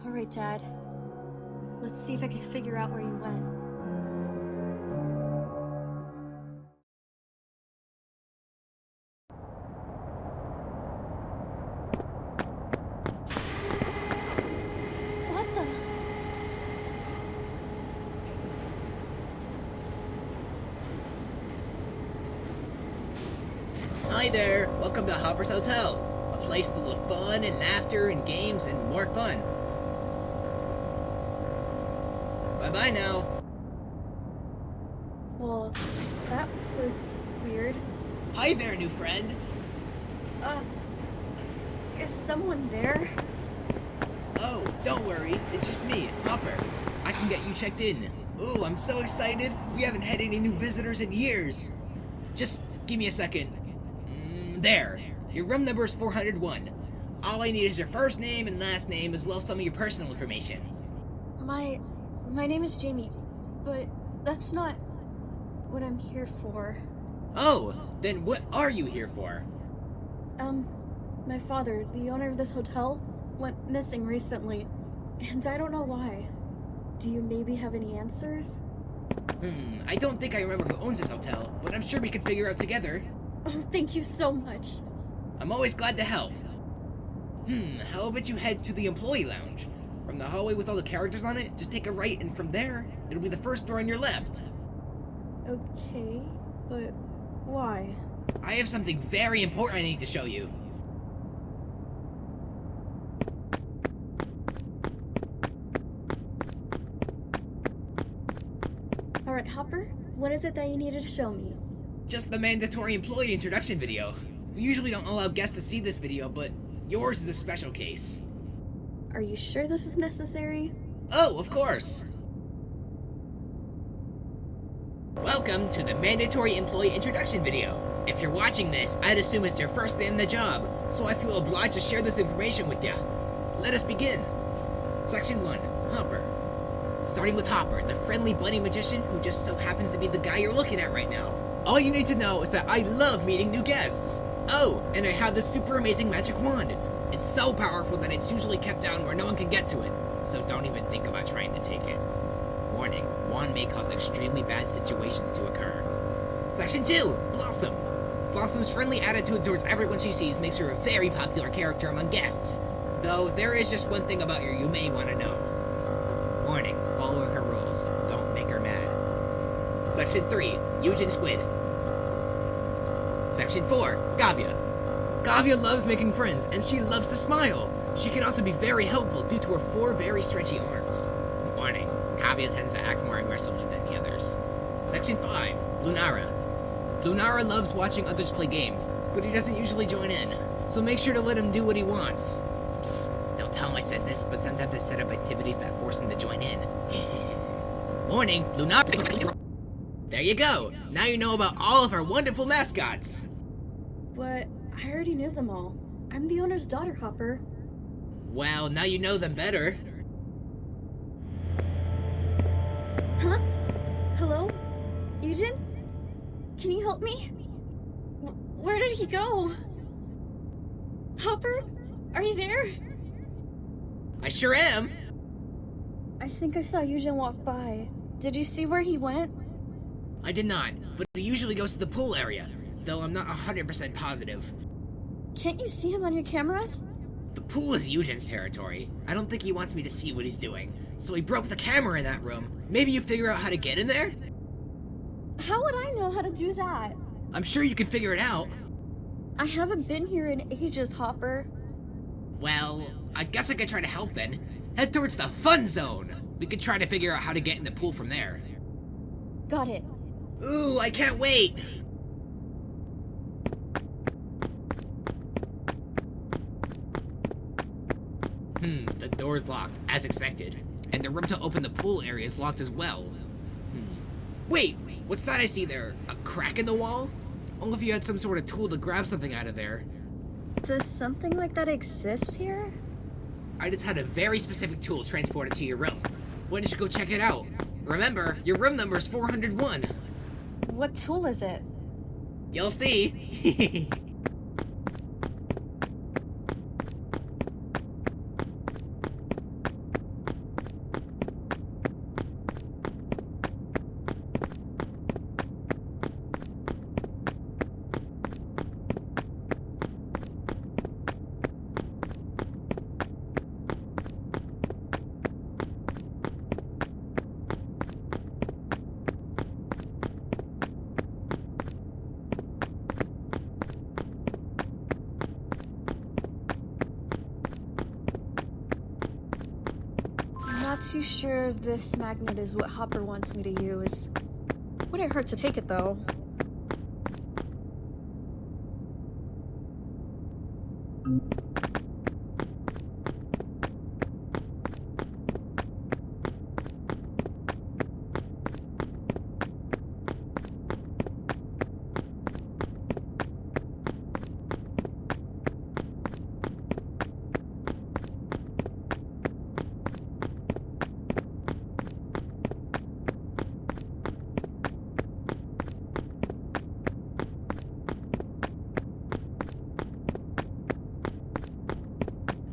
Alright, Dad. Let's see if I can figure out where you went. What the? Hi there, welcome to Hopper's Hotel, a place full of fun and laughter and games and more fun. Bye-bye now. Well, that was weird. Hi there, new friend. Is someone there? Oh, don't worry, it's just me, Hopper. I can get you checked in. Ooh, I'm so excited. We haven't had any new visitors in years. Just give me a second. There. Your room number is 401. All I need is your first name and last name, as well as some of your personal information. My name is Jamie, but that's not what I'm here for. Oh, then what are you here for? My father, the owner of this hotel, went missing recently, and I don't know why. Do you maybe have any answers? I don't think I remember who owns this hotel, but I'm sure we can figure out together. Oh, thank you so much. I'm always glad to help. How about you head to the employee lounge? From the hallway with all the characters on it, just take a right, and from there, it'll be the first door on your left. Okay, but why? I have something very important I need to show you. Alright, Hopper, what is it that you needed to show me? Just the mandatory employee introduction video. We usually don't allow guests to see this video, but yours is a special case. Are you sure this is necessary? Oh, of course! Welcome to the mandatory employee introduction video. If you're watching this, I'd assume it's your first day on the job, so I feel obliged to share this information with you. Let us begin. Section 1, Hopper. Starting with Hopper, the friendly bunny magician who just so happens to be the guy you're looking at right now. All you need to know is that I love meeting new guests. Oh, and I have this super amazing magic wand. It's so powerful that it's usually kept down where no one can get to it, so don't even think about trying to take it. Warning, wand may cause extremely bad situations to occur. Section 2, Blossom. Blossom's friendly attitude towards everyone she sees makes her a very popular character among guests. Though, there is just one thing about her you may want to know. Warning, follow her rules. Don't make her mad. Section 3, Eugen Squid. Section 4, Gavia. Gavia loves making friends, and she loves to smile. She can also be very helpful due to her 4 very stretchy arms. Warning, Gavia tends to act more aggressively than the others. Section 5, Lunara. Lunara loves watching others play games, but he doesn't usually join in, so make sure to let him do what he wants. Psst, don't tell him I said this, but sometimes I set up activities that force him to join in. Warning, Lunara. There you go! Now you know about all of our wonderful mascots! But I already knew them all. I'm the owner's daughter, Hopper. Well, now you know them better. Huh? Hello? Eugen? Can you help me? Where did he go? Hopper? Are you there? I sure am! I think I saw Eugen walk by. Did you see where he went? I did not, but he usually goes to the pool area, though I'm not 100% positive. Can't you see him on your cameras? The pool is Eugen's territory. I don't think he wants me to see what he's doing, so he broke the camera in that room. Maybe you figure out how to get in there? How would I know how to do that? I'm sure you can figure it out. I haven't been here in ages, Hopper. Well, I guess I could try to help then. Head towards the fun zone. We could try to figure out how to get in the pool from there. Got it. Ooh, I can't wait! The door's locked, as expected. And the room to open the pool area is locked as well. Wait, what's that I see there? A crack in the wall? Only if you had some sort of tool to grab something out of there. Does something like that exist here? I just had a very specific tool transported to your room. Why don't you go check it out? Remember, your room number is 401. What tool is it? You'll see. Not too sure if this magnet is what Hopper wants me to use. Wouldn't hurt to take it though.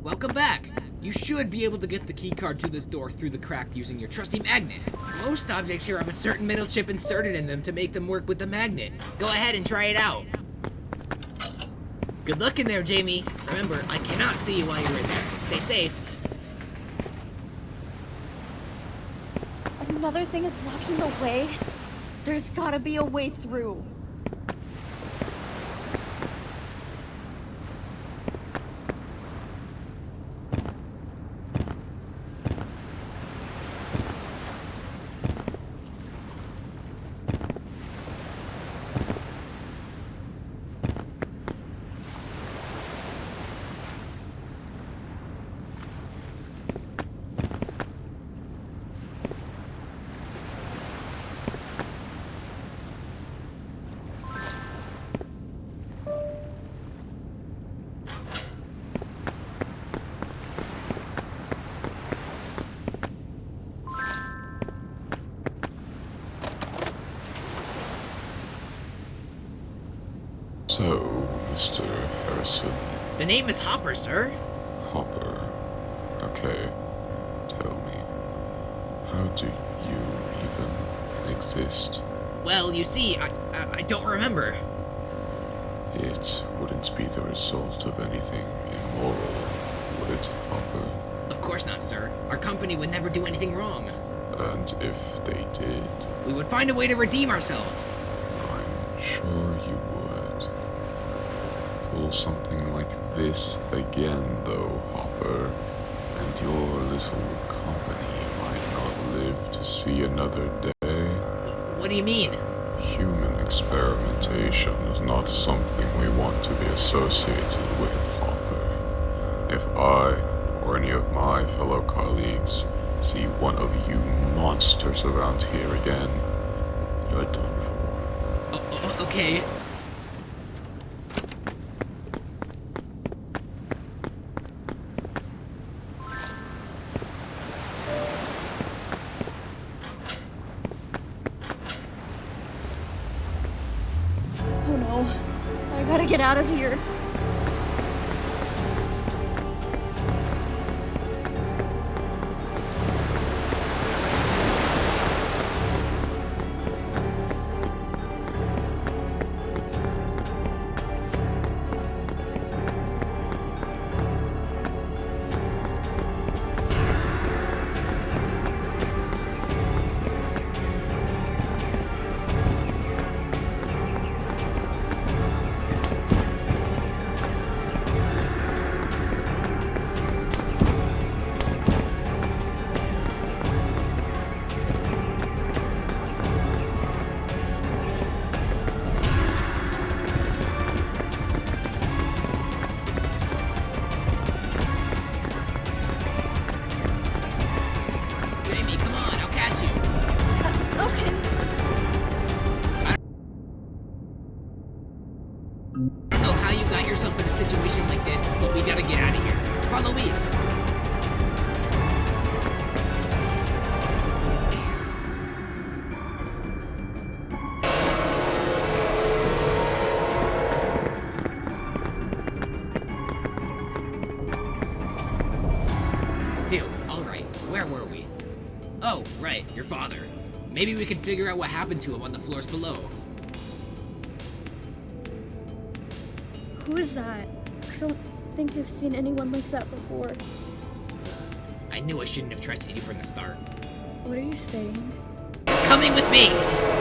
Welcome back! You should be able to get the keycard to this door through the crack using your trusty magnet. Most objects here have a certain metal chip inserted in them to make them work with the magnet. Go ahead and try it out. Good luck in there, Jamie. Remember, I cannot see you while you're in there. Stay safe. Another thing is blocking the way. There's gotta be a way through. So, Mr. Harrison. The name is Hopper, sir. Hopper. Okay. Tell me, how do you even exist? Well, you see, I don't remember. It wouldn't be the result of anything immoral, would it, Hopper? Of course not, sir. Our company would never do anything wrong. And if they did, We would find a way to redeem ourselves. I'm sure you would. Pull something like this again, though, Hopper, and your little company might not live to see another day. What do you mean? Human experimentation is not something we want to be associated with, Hopper. If I, or any of my fellow colleagues, see one of you monsters around here again, you're done for. Okay. Oh no. I gotta get out of here. Jamie, come on, I'll catch you. Okay. I don't know how you got yourself in a situation like this, but we gotta get out of here. Follow me. right, your father. Maybe we can figure out what happened to him on the floors below. Who is that? I don't think I've seen anyone like that before. I knew I shouldn't have trusted you from the start. What are you saying? Coming with me!